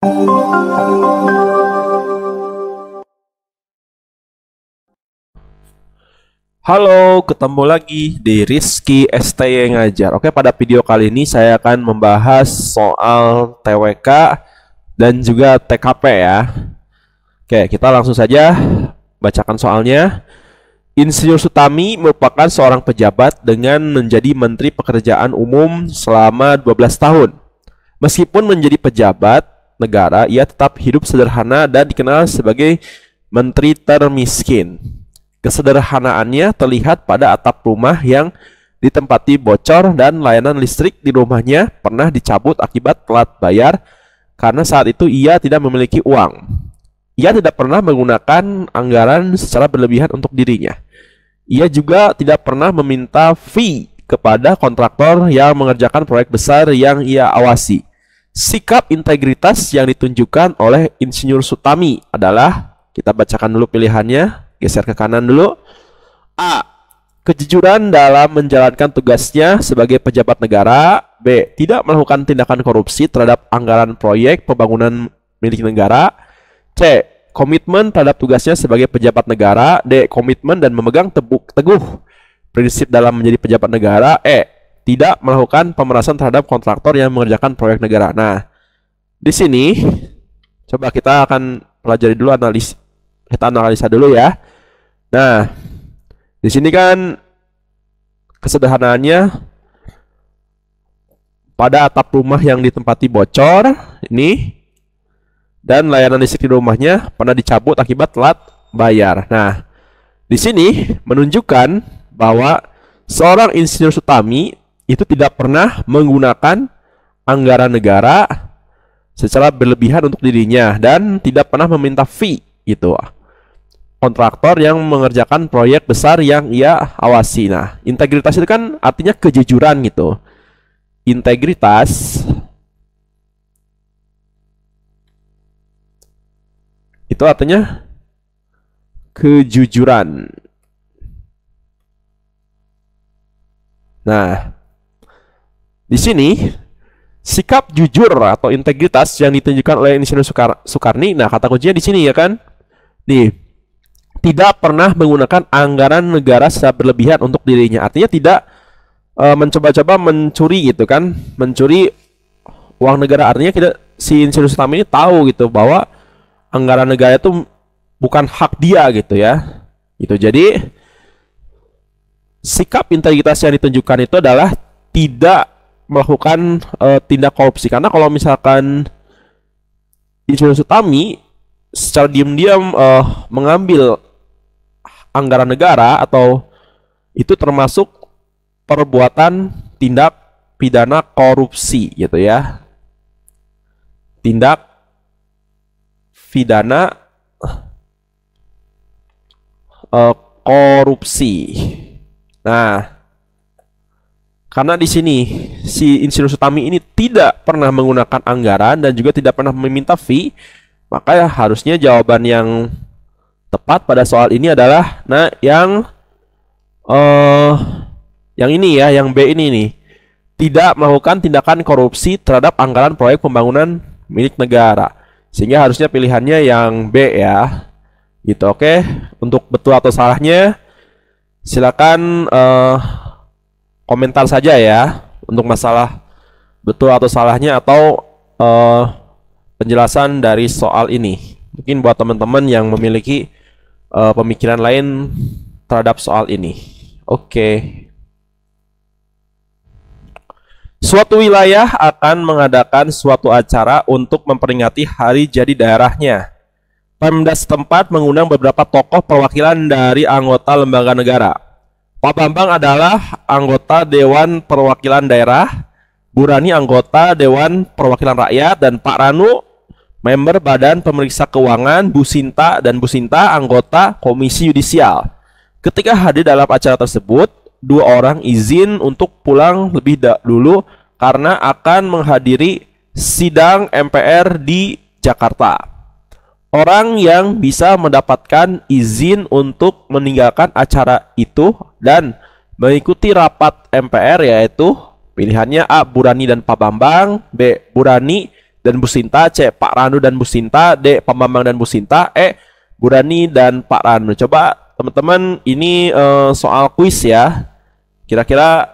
Halo, ketemu lagi di Rizky STY Ngajar. Oke, pada video kali ini saya akan membahas soal TWK dan juga TKP ya. Oke, kita langsung saja bacakan soalnya. Insinyur Sutami merupakan seorang pejabat dengan menjadi Menteri Pekerjaan Umum selama 12 tahun. Meskipun menjadi pejabat negara, ia tetap hidup sederhana dan dikenal sebagai menteri termiskin. Kesederhanaannya terlihat pada atap rumah yang ditempati bocor dan layanan listrik di rumahnya pernah dicabut akibat telat bayar karena saat itu ia tidak memiliki uang. Ia tidak pernah menggunakan anggaran secara berlebihan untuk dirinya. Ia juga tidak pernah meminta fee kepada kontraktor yang mengerjakan proyek besar yang ia awasi. Sikap integritas yang ditunjukkan oleh Insinyur Sutami adalah, kita bacakan dulu pilihannya. Geser ke kanan dulu. A. Kejujuran dalam menjalankan tugasnya sebagai pejabat negara. B. Tidak melakukan tindakan korupsi terhadap anggaran proyek pembangunan milik negara. C. Komitmen terhadap tugasnya sebagai pejabat negara. D. Komitmen dan memegang teguh prinsip dalam menjadi pejabat negara. E. Tidak melakukan pemerasan terhadap kontraktor yang mengerjakan proyek negara. Nah, di sini coba kita akan pelajari dulu kita analisa dulu ya. Nah, di sini kan kesederhanaannya pada atap rumah yang ditempati bocor ini dan layanan listrik di rumahnya pernah dicabut akibat telat bayar. Nah, di sini menunjukkan bahwa seorang Insinyur Sutami itu tidak pernah menggunakan anggaran negara secara berlebihan untuk dirinya dan tidak pernah meminta fee gitu, kontraktor yang mengerjakan proyek besar yang ia awasi. Nah, integritas itu kan artinya kejujuran gitu. Integritas itu artinya kejujuran. Nah, di sini sikap jujur atau integritas yang ditunjukkan oleh Insinyur Soekarni. Nah, kata kuncinya di sini ya kan. Nih, tidak pernah menggunakan anggaran negara secara berlebihan untuk dirinya. Artinya tidak mencoba-coba mencuri gitu kan, mencuri uang negara. Artinya si Insinyur Sutami ini tahu gitu bahwa anggaran negara itu bukan hak dia gitu ya. Gitu. Jadi sikap integritas yang ditunjukkan itu adalah tidak melakukan tindak korupsi. Karena kalau misalkan Insinyur Sutami secara diam-diam mengambil anggaran negara, atau itu termasuk perbuatan tindak pidana korupsi gitu ya. Tindak pidana korupsi. Nah, karena di sini si Insinyur Sutami ini tidak pernah menggunakan anggaran dan juga tidak pernah meminta fee, maka ya harusnya jawaban yang tepat pada soal ini adalah yang ini ya, yang B ini nih. Tidak melakukan tindakan korupsi terhadap anggaran proyek pembangunan milik negara. Sehingga harusnya pilihannya yang B ya. Gitu, oke. Untuk betul atau salahnya silakan komentar saja ya untuk masalah betul atau salahnya atau penjelasan dari soal ini. Mungkin buat teman-teman yang memiliki pemikiran lain terhadap soal ini. Oke. Suatu wilayah akan mengadakan suatu acara untuk memperingati hari jadi daerahnya. Pemda setempat mengundang beberapa tokoh perwakilan dari anggota lembaga negara. Pak Bambang adalah anggota Dewan Perwakilan Daerah, Bu Rani anggota Dewan Perwakilan Rakyat, dan Pak Ranu member Badan Pemeriksa Keuangan. Bu Sinta anggota Komisi Yudisial. Ketika hadir dalam acara tersebut, dua orang izin untuk pulang lebih dulu karena akan menghadiri sidang MPR di Jakarta. Orang yang bisa mendapatkan izin untuk meninggalkan acara itu dan mengikuti rapat MPR yaitu pilihannya A. Bu Rani dan Pak Bambang, B. Bu Rani, dan Bu Sinta, C. Pak Ranu dan Bu Sinta, D. Pak Bambang dan Bu Sinta, E. Bu Rani dan Pak Ranu. Coba teman-teman, ini soal kuis ya. Kira-kira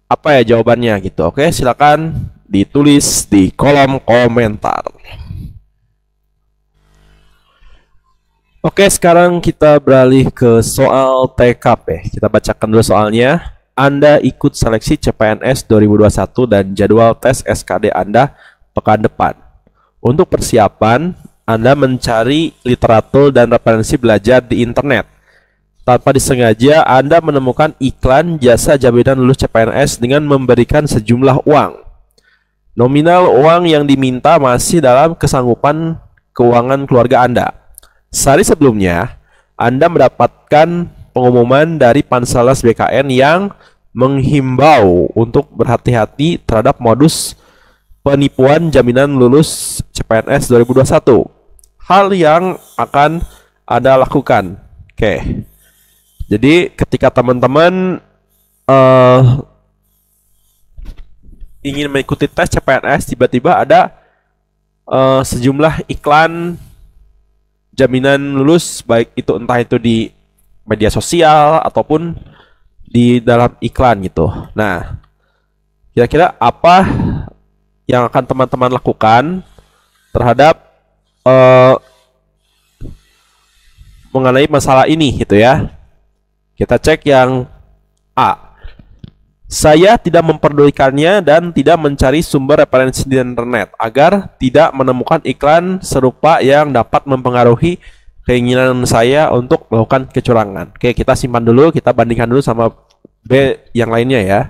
apa ya jawabannya gitu. Oke, silakan ditulis di kolom komentar. Oke, sekarang kita beralih ke soal TKP. Kita bacakan dulu soalnya. Anda ikut seleksi CPNS 2021 dan jadwal tes SKD Anda pekan depan. Untuk persiapan, Anda mencari literatur dan referensi belajar di internet. Tanpa disengaja, Anda menemukan iklan jasa jaminan lulus CPNS dengan memberikan sejumlah uang. Nominal uang yang diminta masih dalam kesanggupan keuangan keluarga Anda. Sehari sebelumnya, Anda mendapatkan pengumuman dari Panselnas BKN yang menghimbau untuk berhati-hati terhadap modus penipuan jaminan lulus CPNS 2021. Hal yang akan Anda lakukan. Oke. Jadi ketika teman-teman ingin mengikuti tes CPNS, tiba-tiba ada sejumlah iklan jaminan lulus, baik itu entah itu di media sosial ataupun di dalam iklan gitu. Nah, kira-kira apa yang akan teman-teman lakukan terhadap mengenai masalah ini gitu ya. Kita cek yang A. Saya tidak memperdulikannya dan tidak mencari sumber referensi di internet agar tidak menemukan iklan serupa yang dapat mempengaruhi keinginan saya untuk melakukan kecurangan. Oke, kita simpan dulu, kita bandingkan dulu sama B yang lainnya ya.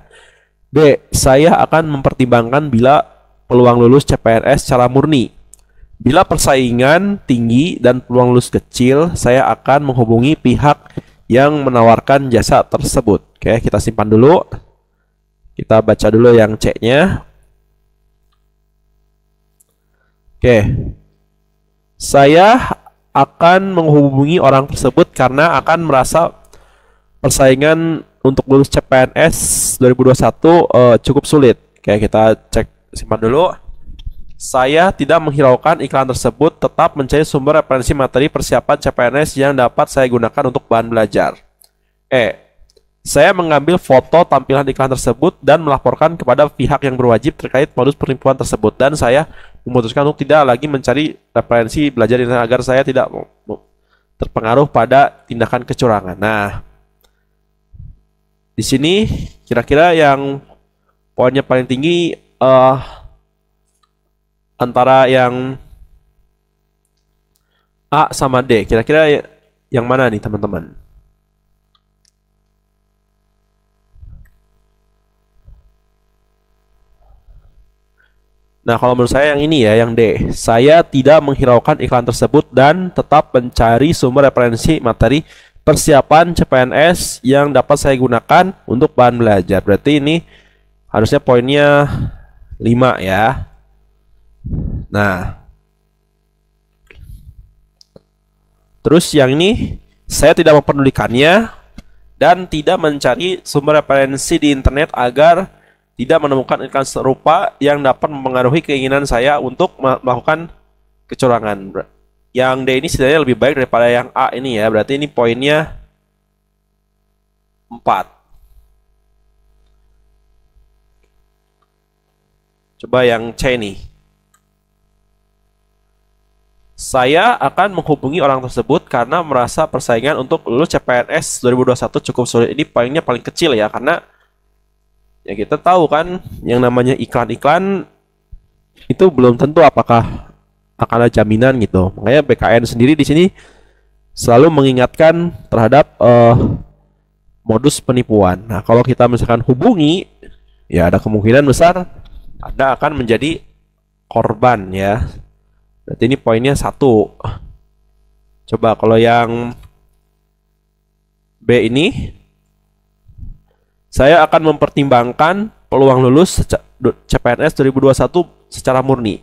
B. Saya akan mempertimbangkan bila peluang lulus CPNS secara murni. Bila persaingan tinggi dan peluang lulus kecil, saya akan menghubungi pihak yang menawarkan jasa tersebut. Oke, kita simpan dulu. Kita baca dulu yang C-nya. Oke. Saya akan menghubungi orang tersebut karena akan merasa persaingan untuk lulus CPNS 2021 cukup sulit. Oke, kita cek, simpan dulu. Saya tidak menghiraukan iklan tersebut, tetap mencari sumber referensi materi persiapan CPNS yang dapat saya gunakan untuk bahan belajar. E. Saya mengambil foto tampilan iklan tersebut dan melaporkan kepada pihak yang berwajib terkait modus penipuan tersebut, dan saya memutuskan untuk tidak lagi mencari referensi belajar ini agar saya tidak terpengaruh pada tindakan kecurangan. Nah, di sini kira-kira yang poinnya paling tinggi antara yang A sama D. Kira-kira yang mana nih teman-teman? Nah, kalau menurut saya yang ini ya, yang D. Saya tidak menghiraukan iklan tersebut dan tetap mencari sumber referensi materi persiapan CPNS yang dapat saya gunakan untuk bahan belajar. Berarti ini harusnya poinnya 5 ya. Nah, terus yang ini, saya tidak mempedulikannya dan tidak mencari sumber referensi di internet agar tidak menemukan iklan serupa yang dapat mempengaruhi keinginan saya untuk melakukan kecurangan. Yang D ini setidaknya lebih baik daripada yang A ini ya. Berarti ini poinnya 4. Coba yang C nih. Saya akan menghubungi orang tersebut karena merasa persaingan untuk lulus CPNS 2021 cukup sulit. Ini poinnya paling kecil ya, karena ya kita tahu kan yang namanya iklan-iklan itu belum tentu apakah akan ada jaminan gitu. Makanya BKN sendiri di sini selalu mengingatkan terhadap modus penipuan. Nah, kalau kita misalkan hubungi, ya ada kemungkinan besar Anda akan menjadi korban ya. Berarti ini poinnya 1. Coba kalau yang B ini, saya akan mempertimbangkan peluang lulus CPNS 2021 secara murni.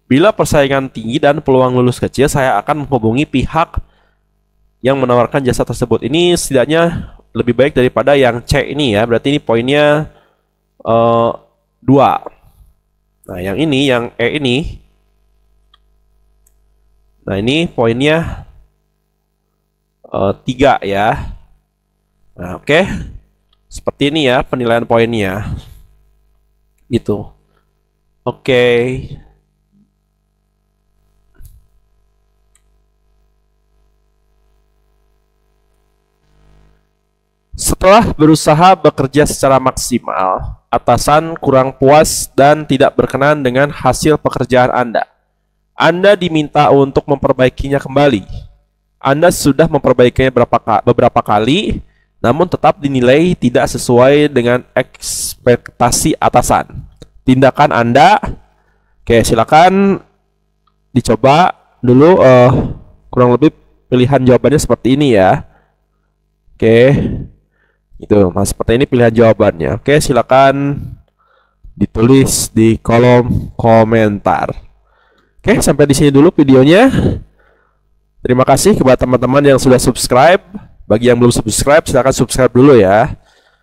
Bila persaingan tinggi dan peluang lulus kecil, saya akan menghubungi pihak yang menawarkan jasa tersebut. Ini setidaknya lebih baik daripada yang C ini ya. Berarti ini poinnya 2. Nah, yang ini, yang E ini, Nah, ini poinnya 3 ya. Nah, oke. Seperti ini ya penilaian poinnya. Gitu. Oke. Setelah berusaha bekerja secara maksimal, atasan kurang puas dan tidak berkenan dengan hasil pekerjaan Anda. Anda diminta untuk memperbaikinya kembali. Anda sudah memperbaikinya beberapa kali, namun tetap dinilai tidak sesuai dengan ekspektasi atasan. Tindakan Anda, oke, silakan dicoba dulu. Kurang lebih pilihan jawabannya seperti ini ya. Oke. Gitu. Nah, seperti ini pilihan jawabannya. Oke, silakan ditulis di kolom komentar. Oke, sampai di sini dulu videonya. Terima kasih kepada teman-teman yang sudah subscribe. Bagi yang belum subscribe, silakan subscribe dulu ya.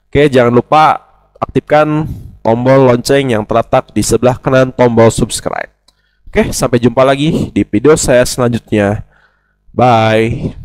Oke, jangan lupa aktifkan tombol lonceng yang terletak di sebelah kanan tombol subscribe. Oke, sampai jumpa lagi di video saya selanjutnya. Bye.